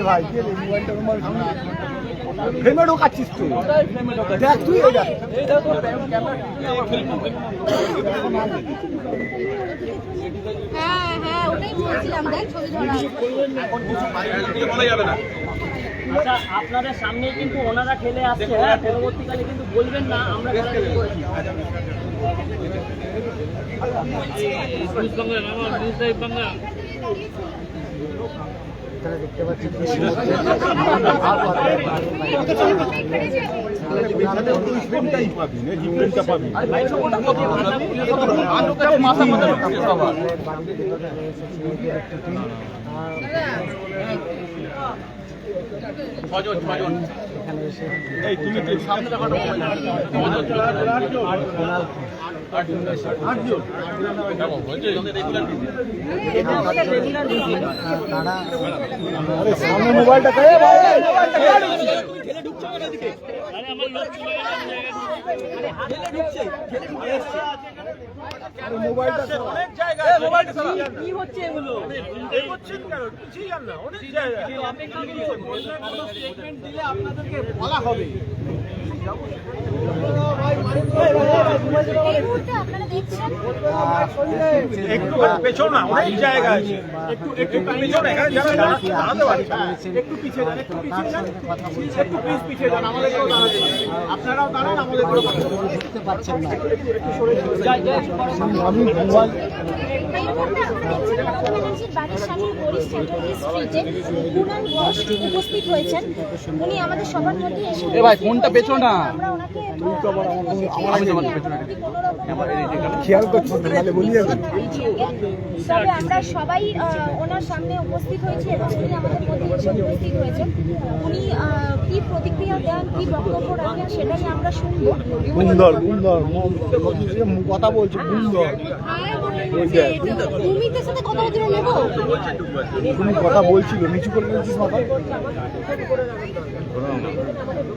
ভাই ফ্রেমে ঢোকাচ্ছিস তুই, দেখ তুই হ্যাঁ হ্যাঁ ওটাই বলছিলাম, দেখ ছবি ধরা। আচ্ছা, আপনাদের সামনে কিন্তু ওনারা খেলে আসছে, হ্যাঁ, পরবর্তীকালে কিন্তু বলবেন না আমরা খেলাধুলা করেছি। দেখতে পাচ্ছি সামনে মোবাইলটা কি হচ্ছে এগুলো? আপনাদেরকে বলা হবে। একটু পেছন না, অনেক জায়গা আছে, একটু পেছন, এখানে যারা দাঁড়াতে পারছে একটু পিছিয়ে যান, একটু পিছিয়ে যান, একটু প্লিজ পিছিয়ে যান, আমাদেরকেও দাঁড়াতে দিন। আপনারাও দাঁড়ান, আমাদেরকেও দেখতে পাচ্ছেন না। আমি উপস্থিত হয়েছেন, উনি আমাদের সবার মধ্যে এসে ফোনটা পেছো না, আমরা ওনাকে খেয়াল করছি তাহলে বলি তবে আমরা সবাই ওনার সামনে উপস্থিত হয়েছি এবং উনি আমাদের মধ্যে এসে উপস্থিত হয়েছেন। উনি কি প্রতিক্রিয়া দেন, কি বক্তব্য রাখেন সেটাই আমরা শুনবো। সুন্দর সুন্দর কথা বলছি, সুন্দর ভূমিতের সাথে কথা বলতে নেবো, তুমি কথা বলছিল নিচু করে বলছিস মাথা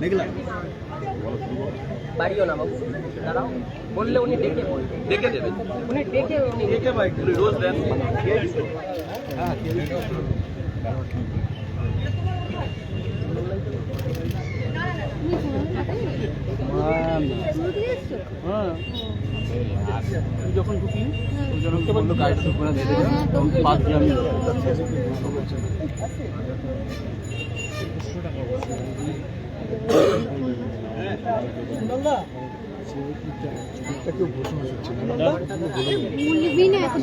দেখলাম। বাড়িও না বাবু, দাঁড়াও, বললে উনি ডেকে দেবেন, উনি ডেকে রোজ দেন। যখন ঢুকি বললো গাড়ি শুরু করে দিয়ে বাদ দিয়ে আমি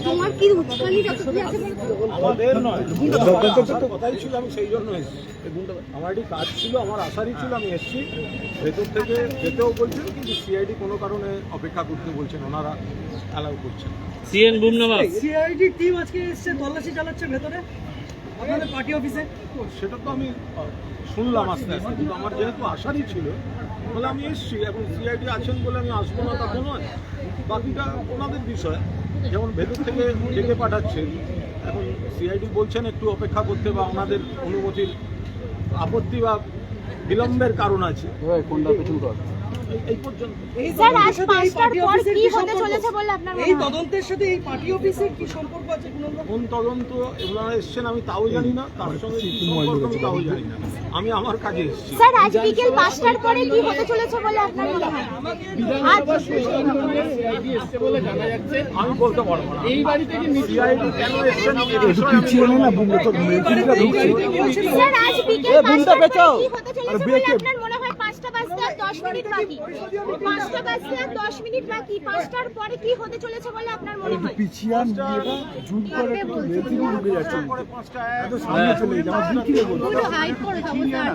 তোমার কি উৎসাহী আমাদের নয়, কথাই ছিল, আমি সেই জন্য এসেছি। আমার একটি কাজ ছিল, আমার আশারই ছিল, আমি এসেছি। ভেতর থেকে যেতেও বলছেন, কিন্তু সিআইডি কোনো কারণে অপেক্ষা করতে বলছেন, ওনারা অ্যালাউ করছেন। সিআইডি টিম আজকে এসে তল্লাশি চালাচ্ছে ভেতরে আপনাদের পার্টি অফিসে। সেটা তো আমি শুনলাম আস্তে আস্তে, কিন্তু আমার যেহেতু আশারই ছিল বলে আমি এসেছি। এখন সিআইডি আছেন বলে আমি আসবো না তা তো নয়, বাকিটা ওনাদের বিষয়। যেমন ভেতর থেকে ডেকে পাঠাচ্ছেন, এখন সিআইডি বলছেন একটু অপেক্ষা করতে, বা ওনাদের অনুমতির আপত্তি বা বিলম্বের কারণ আছে। এই পর্যন্ত স্যার আজ 5টার পর কি হতে চলেছে বলে আপনার মনে হয়? এই তদন্তের সাথে এই পার্টি অফিসের কি সম্পর্ক আছে? কোন তদন্ত ওনারা এসছেন আমি তাও জানি না, তার সঙ্গে কি সম্পর্ক আমি তাও জানি না। আমি আমার কাজে এসেছি। স্যার আজ বিকেল 5টার পরে কি হতে চলেছে বলে আপনার মনে হয়? আমি বলতে পারবো না এই বাড়ি থেকে সিআইডি কেন এসছেন পিছিয়ে না বুমটা তো স্যার আজ বিকেল 5টার পরে কি হতে চলেছে বলে আপনার মনে হয়? 5টা বাজতে আর 10 মিনিট বাকি, 5টা বাজতে আর 10 মিনিট বাকি, 5টার পরে কি হতে চলেছে বলে আপনার মনে হয়? পিছিয়ে বিয়েটা জুন করে একটু বেশি ঢুকে যাচ্ছে, এত সামনে চলে যাচ্ছে, আমার দিকে বলতে পুরো হাইট করে দেবো স্যার।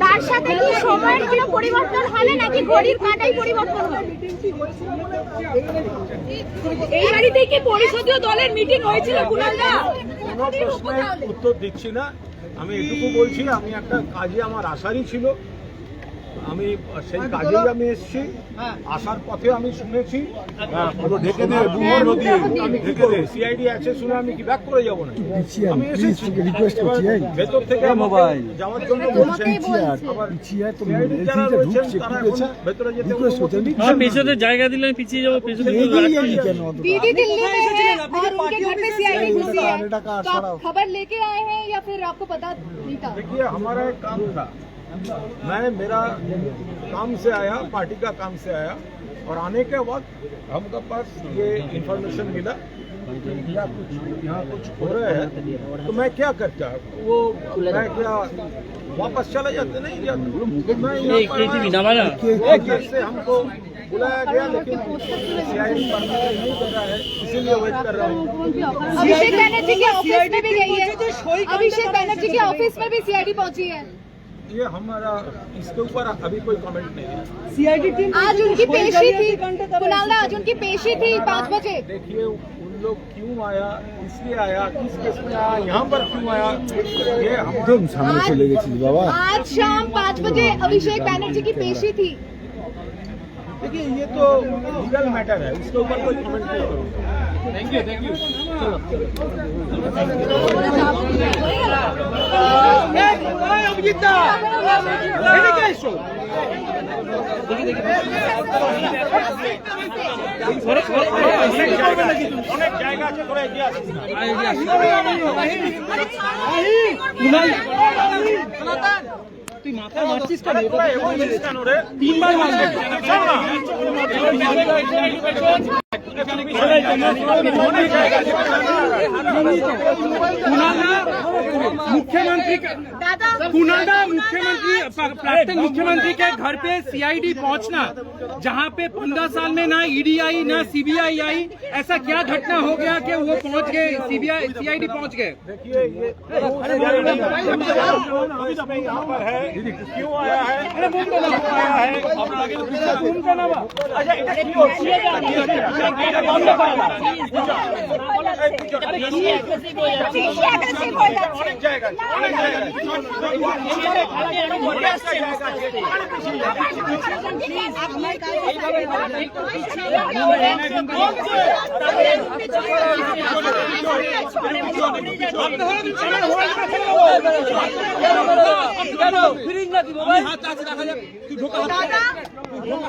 তার সাথে কি সময়ের কোনো পরিবর্তন হলে নাকি ঘড়ির কাঁটাই পরিবর্তন হবে? এই বাড়িতে কি পরিষদীয় দলের মিটিং হয়েছিল কুনালদা? কোনো প্রশ্নের উত্তর দিচ্ছি না, আমি এটুকু বলছি আমি একটা কাজে আমার আশারই ছিল, আমি সেই কাজেই আমি এসেছি। আসার পথে আমি শুনেছি ঢেকে দে আমি ঢেকে দে সিআইডি আছে শুনে আমি কি ব্যাক করে যাবো না, আমি এসেছি। ভেতর থেকে মোবাইল যাওয়ার জন্য বলছেন, আবার যারা রয়েছেন তারা এখন ভেতরে যেতে পেছনে জায়গা দিলে পিছিয়ে যাবো, পেছনে দিদি দিল্লিতে और उनके घर पे सीआईडी घुसी है, आने का तो आप खबर लेके आए हैं या फिर आपको पता नहीं था? देखिए, हमारा एक काम था, मैं मेरा काम से आया, पार्टी का काम से आया, और आने के वक्त हमको पास ये इंफॉर्मेशन मिला कि यहाँ कुछ हो रहा है, तो मैं क्या करता, वो मैं क्या वापस चला जाता, नहीं जाता। मैं यहाँ पर से हमको बुलाया गया, लेकिन सीआईडी परमिशन नहीं कर रहा है, इसीलिए वेट कर रहा हूँ। अभिषेक बनर्जी के ऑफिस में भी गई है, अभिषेक बनर्जी के ऑफिस में भी सीआईडी पहुंची है। ये हमारा इसके ऊपर अभी कोई कमेंट नहीं है। सीआईडी टीम आज उनकी पेशी थी, कुणाल, आज उनकी पेशी थी 5 बजे। देखिए, उन लोग क्यों आया, इसलिए आया, किस केस में आया, यहाँ पर क्यों आया, ये हम सामने चले गए बाबा। आज शाम 5 बजे अभिषेक बनर्जी की पेशी थी। देखिए, ये तो लीगल मैटर है, इसके ऊपर कोई कमेंट नहीं करूँगा। Thank you, thank you. অনেক জায়গা আছে, করে এগিয়ে আসুন। তুই মাথায় মারছিস কেন? রে 3 বার মারলি। मुख्यमंत्री प्राक्तन मुख्यमंत्री के घर पे सीआईडी पहुंचना, जहां पे 15 साल में ना ईडी आई ना सीबीआई आई, ऐसा क्या घटना हो गया कि वो पहुंच गए, सीआईडी पहुंच गए? देखिए, ये यहाँ पर है, क्यों आया है, অনেক জায়গা ফিরিস নাকি মোবাইল?